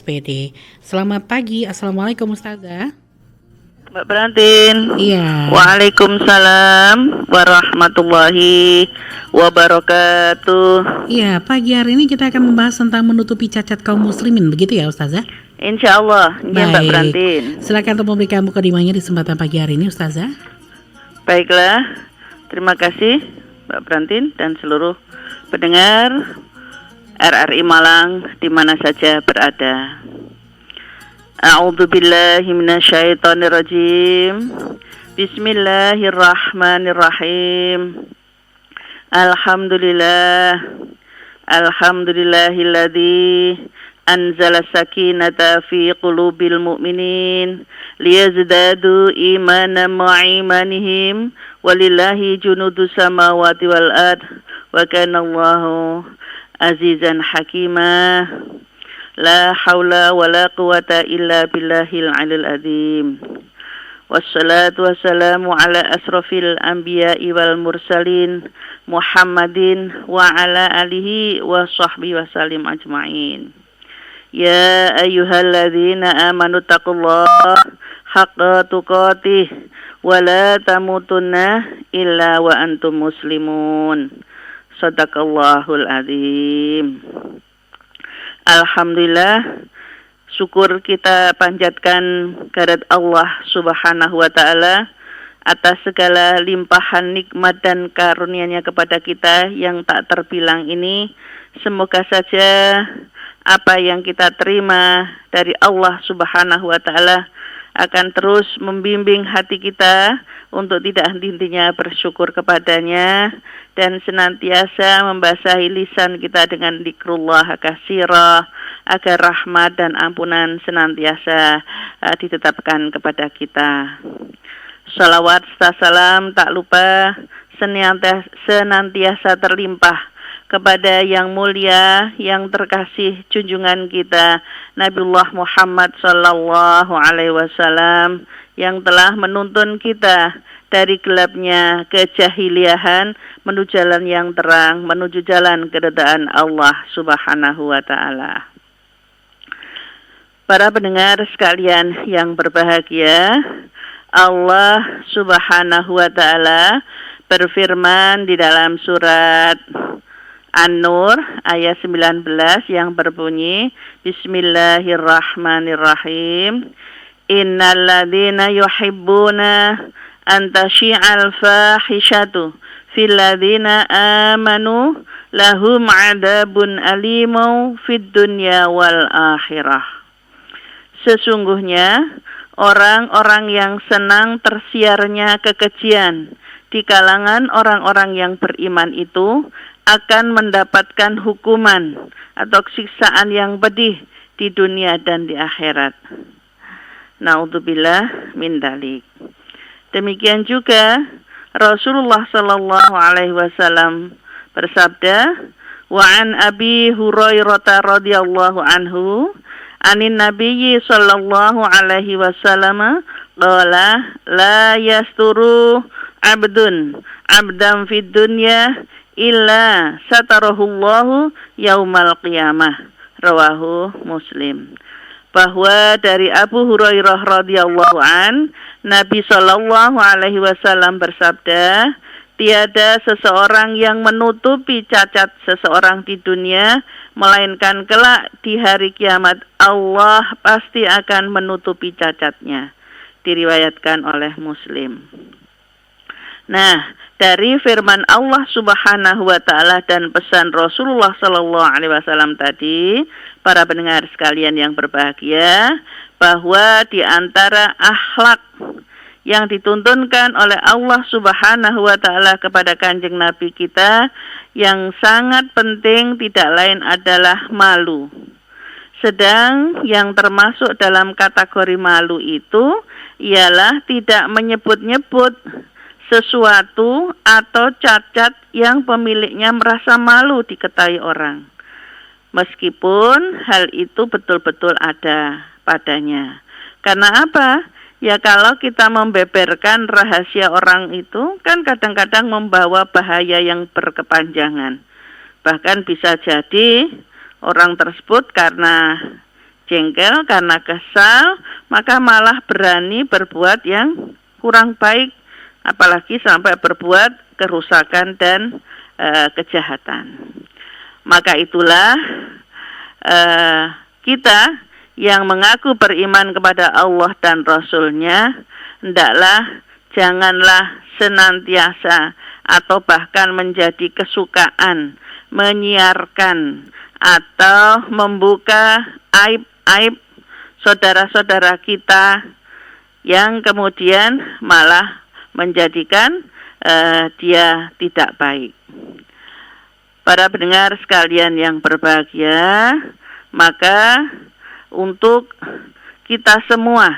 SPD. Selamat pagi, Assalamualaikum Ustazah. Mbak Brantin. Iya. Waalaikumsalam warahmatullahi wabarakatuh. Iya, pagi hari ini kita akan membahas tentang menutupi cacat kaum muslimin, begitu ya Ustazah? Insya Allah, ya Mbak Brantin. Silakan untuk memberikan mukadimahnya di kesempatan pagi hari ini Ustazah. Baiklah, terima kasih Mbak Brantin dan seluruh pendengar RRI Malang di mana saja berada. A'udzu billahi minasyaitonir rajim. Bismillahirrahmanirrahim. Alhamdulillahilladzi anzala sakinata fi qulubil mu'minin liyazdadu imanan ma'imanihim walillahi junudus samawati wal ard wa kana Allahu azizan hakimah. La haula wa la quwata illa billahil alil azim. Wassalatu wassalamu ala asrafil anbiya'i wal mursalin Muhammadin wa ala alihi wa sahbihi wa salim ajma'in. Ya ayyuhalladzina amanu taqullaha haqqa tuqatih wa la tamutunna illa wa antum muslimun. Sadaqallahul azim. Alhamdulillah, syukur kita panjatkan kehadirat Allah Subhanahu wa taala atas segala limpahan nikmat dan karunia-Nya kepada kita yang tak terbilang ini. Semoga saja apa yang kita terima dari Allah Subhanahu wa taala akan terus membimbing hati kita untuk tidak henti-hentinya bersyukur kepadanya dan senantiasa membasahi lisan kita dengan zikrullah katsira agar rahmat dan ampunan senantiasa ditetapkan kepada kita. Salawat serta salam tak lupa senantiasa terlimpah kepada yang mulia, yang terkasih junjungan kita Nabiullah Muhammad sallallahu alaihi wasallam yang telah menuntun kita dari gelapnya kejahiliahan menuju jalan yang terang, menuju jalan keridhaan Allah Subhanahu wa taala. Para pendengar sekalian yang berbahagia, Allah Subhanahu wa taala berfirman di dalam surat An-Nur ayat 19 yang berbunyi Bismillahirrahmanirrahim. Innalladzina yuhibbuna an tasyi'al fahishatu fil ladzina amanu lahum 'adzabun alimun fid dunya wal akhirah. Sesungguhnya orang-orang yang senang tersiarnya kekejian di kalangan orang-orang yang beriman itu akan mendapatkan hukuman atau siksaan yang pedih di dunia dan di akhirat. Naudzubillah min dzalik. Demikian juga Rasulullah sallallahu alaihi wasallam bersabda, "Wa an Abi Hurairah radhiyallahu anhu, anin Nabiyyi sallallahu alaihi wasallam qala la yasturu abdan fid dunya illa satarahullahu yaumal qiyamah." Rawahu Muslim. Bahwa dari Abu Hurairah radhiyallahu an, Nabi sallallahu alaihi wasallam bersabda, tiada seseorang yang menutupi cacat seseorang di dunia, melainkan kelak di hari kiamat Allah pasti akan menutupi cacatnya. Diriwayatkan oleh Muslim. Nah, dari firman Allah Subhanahu wa taala dan pesan Rasulullah sallallahu alaihi wasallam tadi, para pendengar sekalian yang berbahagia, bahwa di antara akhlak yang dituntunkan oleh Allah Subhanahu wa taala kepada Kanjeng Nabi kita yang sangat penting tidak lain adalah malu. Sedang yang termasuk dalam kategori malu itu ialah tidak menyebut-nyebut sesuatu atau cacat yang pemiliknya merasa malu diketahui orang. Meskipun hal itu betul-betul ada padanya. Karena apa? Ya kalau kita membeberkan rahasia orang itu kan kadang-kadang membawa bahaya yang berkepanjangan. Bahkan bisa jadi orang tersebut karena jengkel, karena kesal, maka malah berani berbuat yang kurang baik, apalagi sampai berbuat kerusakan dan kejahatan. Maka itulah kita yang mengaku beriman kepada Allah dan Rasul-Nya, hendaklah janganlah senantiasa atau bahkan menjadi kesukaan menyiarkan atau membuka aib-aib saudara-saudara kita yang kemudian malah menjadikan dia tidak baik. Para pendengar sekalian yang berbahagia, maka untuk kita semua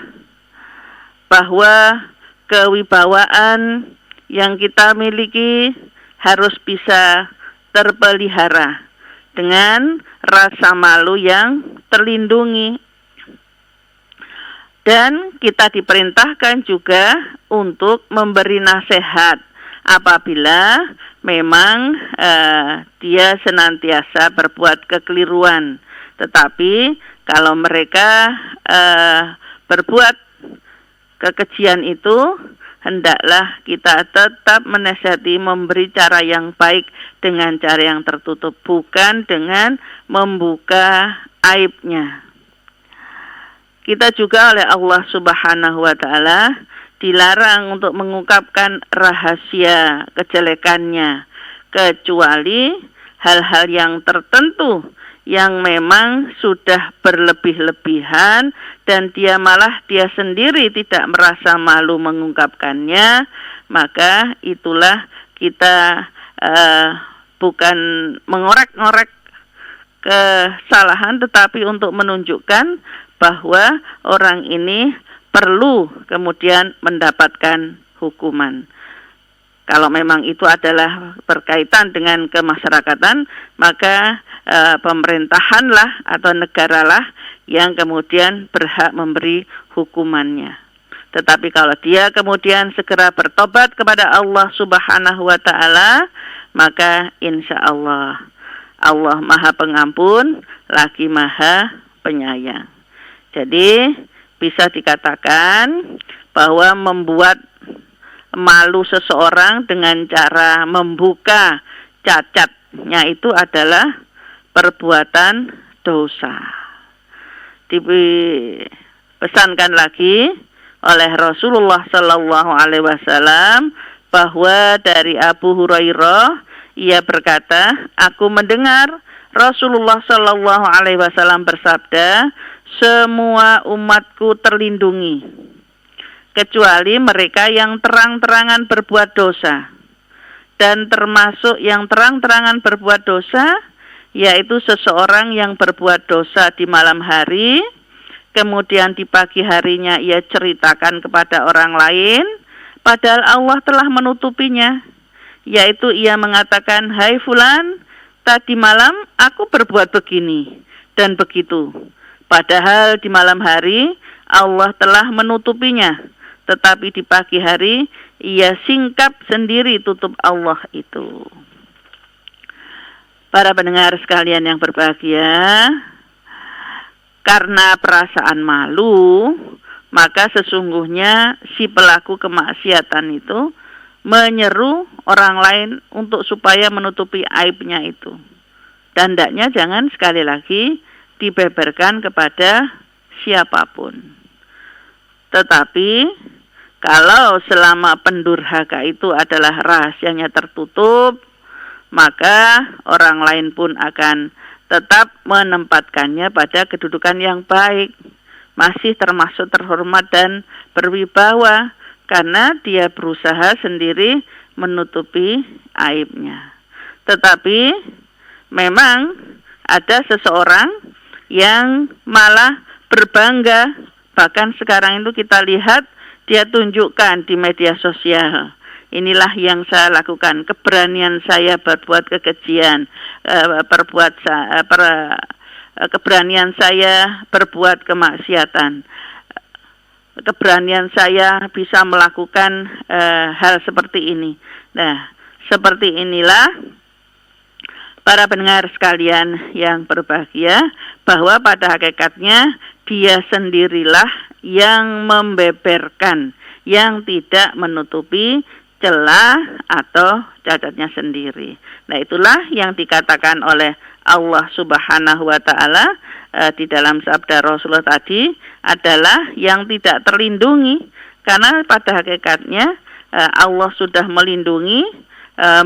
bahwa kewibawaan yang kita miliki harus bisa terpelihara dengan rasa malu yang terlindungi. Dan kita diperintahkan juga untuk memberi nasihat apabila memang dia senantiasa berbuat kekeliruan. Tetapi kalau mereka berbuat kekejian itu, hendaklah kita tetap menasihati, memberi cara yang baik dengan cara yang tertutup, bukan dengan membuka aibnya. Kita juga oleh Allah Subhanahu wa Ta'ala dilarang untuk mengungkapkan rahasia kejelekannya, kecuali hal-hal yang tertentu yang memang sudah berlebih-lebihan dan dia sendiri tidak merasa malu mengungkapkannya, maka itulah kita bukan mengorek-ngorek kesalahan, tetapi untuk menunjukkan bahwa orang ini perlu kemudian mendapatkan hukuman. Kalau memang itu adalah berkaitan dengan kemasyarakatan, maka pemerintahanlah atau negaralah yang kemudian berhak memberi hukumannya. Tetapi kalau dia kemudian segera bertobat kepada Allah Subhanahu wa Ta'ala, maka insya Allah Allah Maha Pengampun lagi Maha Penyayang. Jadi bisa dikatakan bahwa membuat malu seseorang dengan cara membuka cacatnya itu adalah perbuatan dosa. Dipesankan lagi oleh Rasulullah Sallallahu Alaihi Wasallam bahwa dari Abu Hurairah, ia berkata, aku mendengar Rasulullah Sallallahu Alaihi Wasallam bersabda, semua umatku terlindungi kecuali mereka yang terang-terangan berbuat dosa. Dan termasuk yang terang-terangan berbuat dosa, yaitu seseorang yang berbuat dosa di malam hari, kemudian di pagi harinya ia ceritakan kepada orang lain, padahal Allah telah menutupinya. Yaitu ia mengatakan, hai fulan, tadi malam aku berbuat begini dan begitu. Padahal di malam hari Allah telah menutupinya, tetapi di pagi hari ia singkap sendiri tutup Allah itu. Para pendengar sekalian yang berbahagia, karena perasaan malu, maka sesungguhnya si pelaku kemaksiatan itu menyeru orang lain untuk supaya menutupi aibnya itu. Dan hendaknya jangan sekali lagi dibeberkan kepada siapapun. Tetapi kalau selama pendurhaka itu adalah rahasianya tertutup, maka orang lain pun akan tetap menempatkannya pada kedudukan yang baik, masih termasuk terhormat dan berwibawa, karena dia berusaha sendiri menutupi aibnya. Tetapi memang ada seseorang yang malah berbangga, bahkan sekarang itu kita lihat dia tunjukkan di media sosial. Inilah yang saya lakukan, keberanian saya berbuat kekejian, keberanian saya berbuat kemaksiatan, keberanian saya bisa melakukan hal seperti ini. Nah, seperti inilah para pendengar sekalian yang berbahagia, bahwa pada hakikatnya dia sendirilah yang membeberkan, yang tidak menutupi celah atau cacatnya sendiri. Nah, itulah yang dikatakan oleh Allah Subhanahu wa taala di dalam sabda Rasulullah tadi, adalah yang tidak terlindungi, karena pada hakikatnya Allah sudah melindungi,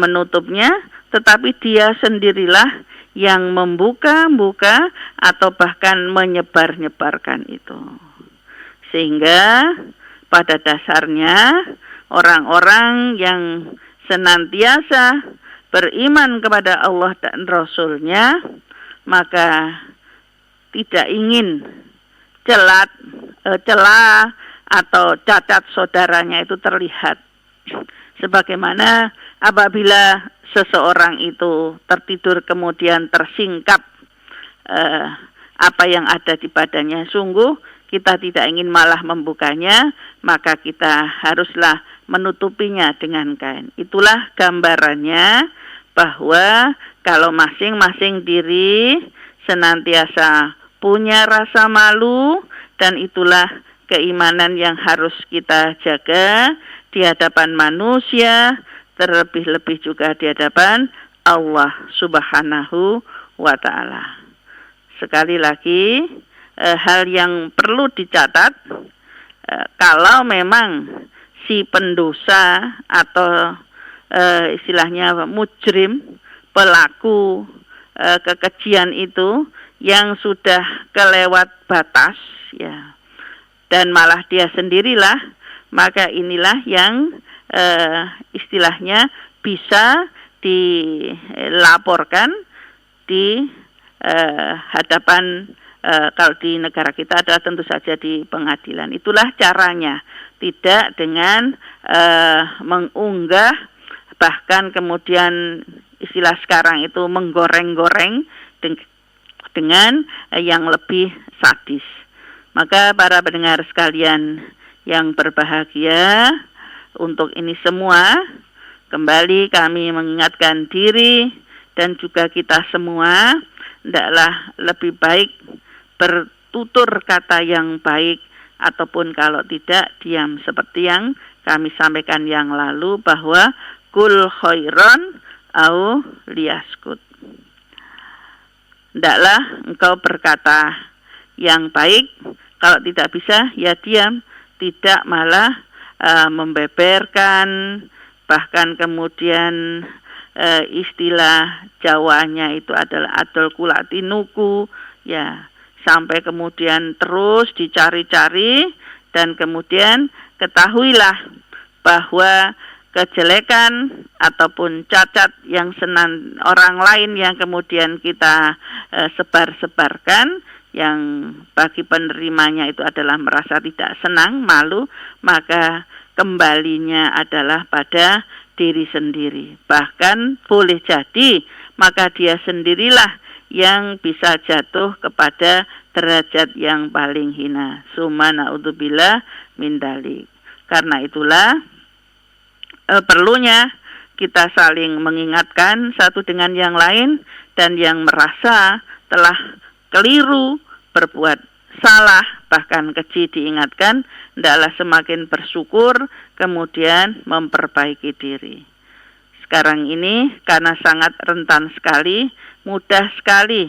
menutupnya, tetapi dia sendirilah yang membuka-buka atau bahkan menyebar-nyebarkan itu. Sehingga pada dasarnya orang-orang yang senantiasa beriman kepada Allah dan Rasul-Nya, maka tidak ingin celah atau cacat saudaranya itu terlihat. Sebagaimana apabila seseorang itu tertidur kemudian tersingkap apa yang ada di badannya, sungguh kita tidak ingin malah membukanya, maka kita haruslah menutupinya dengan kain. Itulah gambarannya bahwa kalau masing-masing diri senantiasa punya rasa malu, dan itulah keimanan yang harus kita jaga di hadapan manusia, terlebih-lebih juga di hadapan Allah Subhanahu wa taala. Sekali lagi, hal yang perlu dicatat, kalau memang si pendosa atau istilahnya mujrim, pelaku kekejian itu yang sudah kelewat batas, ya, dan malah dia sendirilah, maka inilah yang istilahnya bisa dilaporkan di hadapan, kalau di negara kita adalah tentu saja di pengadilan. Itulah caranya, tidak dengan mengunggah, bahkan kemudian istilah sekarang itu menggoreng-goreng dengan yang lebih sadis. Maka para pendengar sekalian yang berbahagia, untuk ini semua kembali kami mengingatkan diri dan juga kita semua, hendaklah lebih baik bertutur kata yang baik, ataupun kalau tidak diam, seperti yang kami sampaikan yang lalu, bahwa kul khairan au liyaskut. Hendaklah engkau berkata yang baik, kalau tidak bisa ya diam, tidak malah membeberkan, bahkan kemudian istilah Jawanya itu adalah adol kulatinuku, ya, sampai kemudian terus dicari-cari, dan kemudian ketahuilah bahwa kejelekan ataupun cacat yang orang lain yang kemudian kita sebar-sebarkan, yang bagi penerimanya itu adalah merasa tidak senang, malu, maka kembalinya adalah pada diri sendiri. Bahkan boleh jadi maka dia sendirilah yang bisa jatuh kepada derajat yang paling hina. Summa na'udzubillah min dzalik. Karena itulah perlunya kita saling mengingatkan satu dengan yang lain, dan yang merasa telah keliru, berbuat salah, bahkan keji diingatkan, hendaklah semakin bersyukur, kemudian memperbaiki diri. Sekarang ini karena sangat rentan sekali, mudah sekali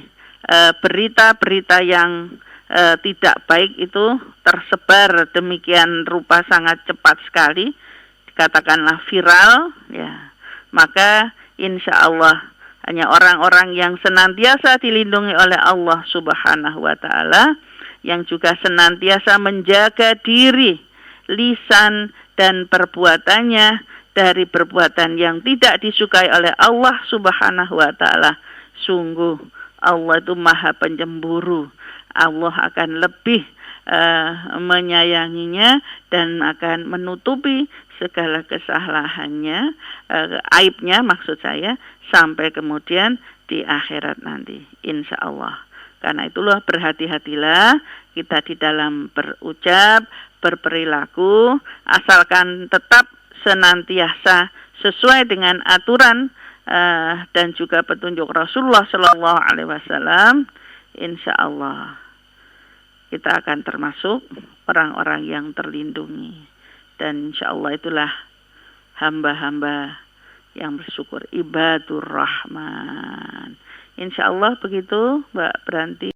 berita-berita yang tidak baik itu tersebar demikian rupa, sangat cepat sekali, dikatakanlah viral, ya. Maka insya Allah hanya orang-orang yang senantiasa dilindungi oleh Allah Subhanahu wa taala, yang juga senantiasa menjaga diri, lisan dan perbuatannya dari perbuatan yang tidak disukai oleh Allah Subhanahu wa taala. Sungguh Allah itu Maha Pencemburu. Allah akan lebih menyayanginya dan akan menutupi segala kesalahannya, aibnya maksud saya, sampai kemudian di akhirat nanti, insya Allah. Karena itulah berhati-hatilah kita di dalam berucap, berperilaku, asalkan tetap senantiasa sesuai dengan aturan dan juga petunjuk Rasulullah Sallallahu Alaihi Wasallam, insya Allah kita akan termasuk orang-orang yang terlindungi. Dan insya Allah itulah hamba-hamba yang bersyukur, ibadur rahman. Insya Allah begitu Mbak Beranti.